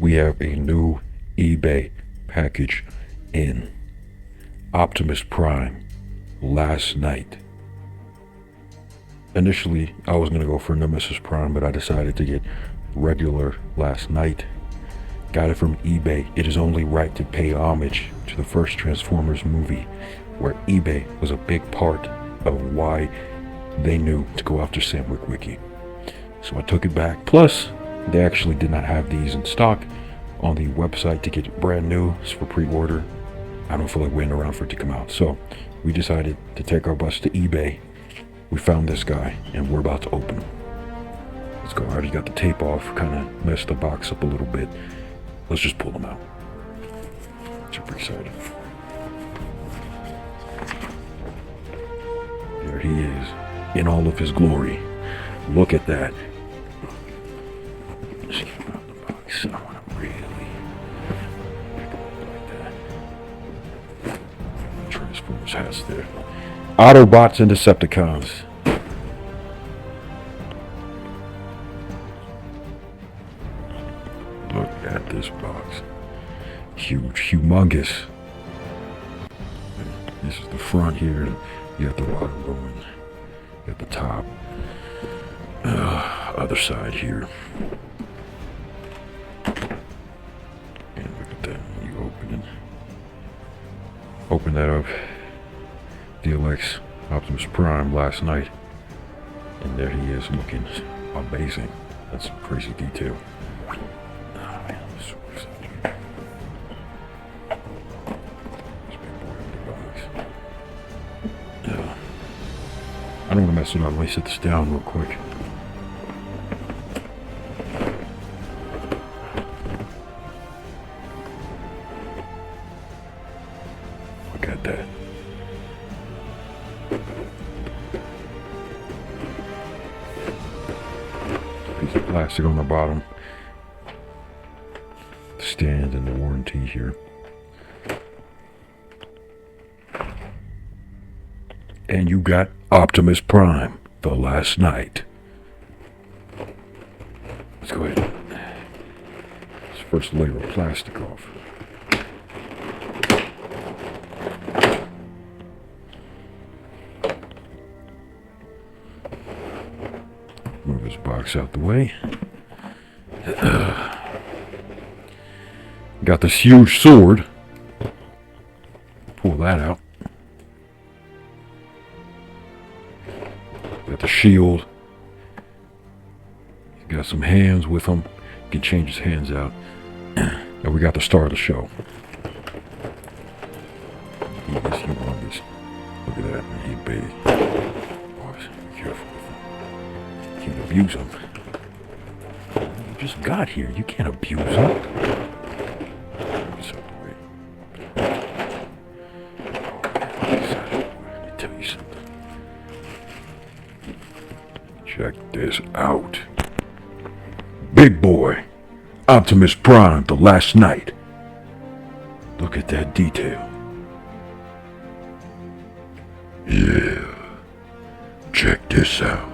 we have a new eBay package in. Optimus Prime, Last Knight. Initially, I was going to go for Nemesis Prime, but I decided to get regular Last Knight. Got it from eBay. It is only right to pay homage to the first Transformers movie, where eBay was a big part of why they knew to go after Sam Witwicky. So I took it back. Plus, they actually did not have these in stock on the website to get brand new. It's for pre-order. I don't feel like waiting around for it to come out. So we decided to take our bus to eBay. We found this guy and we're about to open him. Let's go. I already got the tape off. Kind of messed the box up a little bit. Let's just pull him out. Super excited. There he is in all of his glory. Look at that. Let's get him out of the box. I want to really pick him up like that. Transformers hats there. Autobots and Decepticons. Look at this box. Huge, humongous. This is the front here. You got the water going. You got the top. Other side here. And look at that. You open that up. DLX Optimus Prime Last Knight. And there he is looking amazing. That's some crazy detail. I don't want to mess it up. Let me set this down real quick. Look at that. Piece of plastic on the bottom. Stand and the warranty here. And you got Optimus Prime, the Last Knight. Let's go ahead. This first layer of plastic off. Move this box out the way. Got this huge sword. Pull that out. Got the shield. He's got some hands with him. You can change his hands out. And we got the star of the show. He is humongous. Look at that. He big. Boys, be careful with him. Can't abuse him. You just got here. You can't abuse him. Let me tell you something. Check this out. Big boy. Optimus Prime, the Last Knight. Look at that detail. Yeah. Check this out.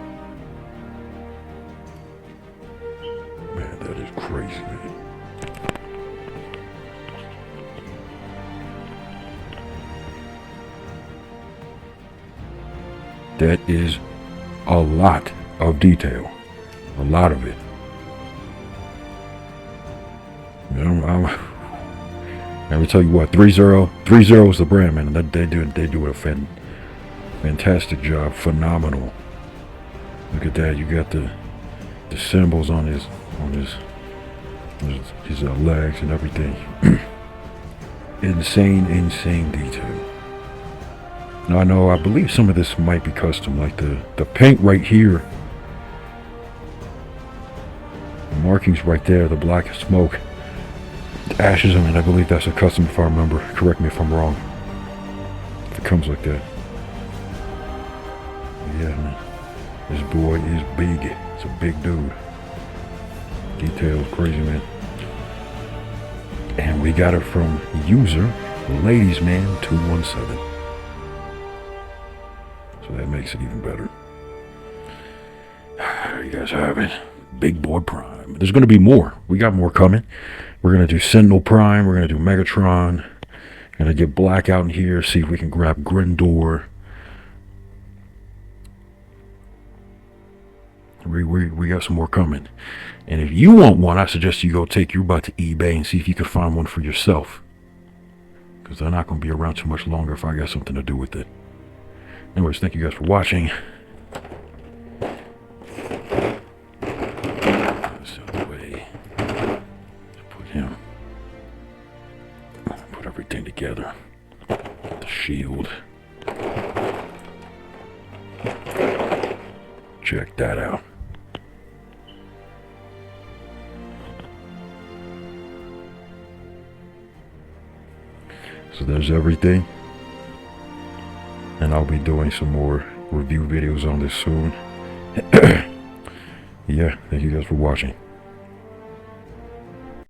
Man, that is crazy, man. That is a lot of detail. A lot of it. Let me tell you what, ThreeZero is the brand, man. They do a fantastic job. Phenomenal. Look at that. You got the symbols on his legs and everything. Insane detail. Now I believe some of this might be custom, like the paint right here, the markings right there, the black smoke, the ashes. I believe that's a custom if I remember. Correct me if I'm wrong. If it comes like that. Yeah, man. This boy is big. It's a big dude. Details crazy, man. And we got it from user Ladies Man 217. So that makes it even better. You guys have it. Big Boy Prime. There's going to be more. We got more coming. We're gonna do Sentinel Prime. We're gonna do Megatron. Gonna get Black out in here. See if we can grab Grindor. We got some more coming. And if you want one, I suggest you go take your butt to eBay and see if you can find one for yourself. Because they're not going to be around too much longer if I got something to do with it. Anyways, thank you guys for watching. This out the way. Put him. Put everything together. The shield. Check that out. So there's everything, and I'll be doing some more review videos on this soon. Yeah, thank you guys for watching.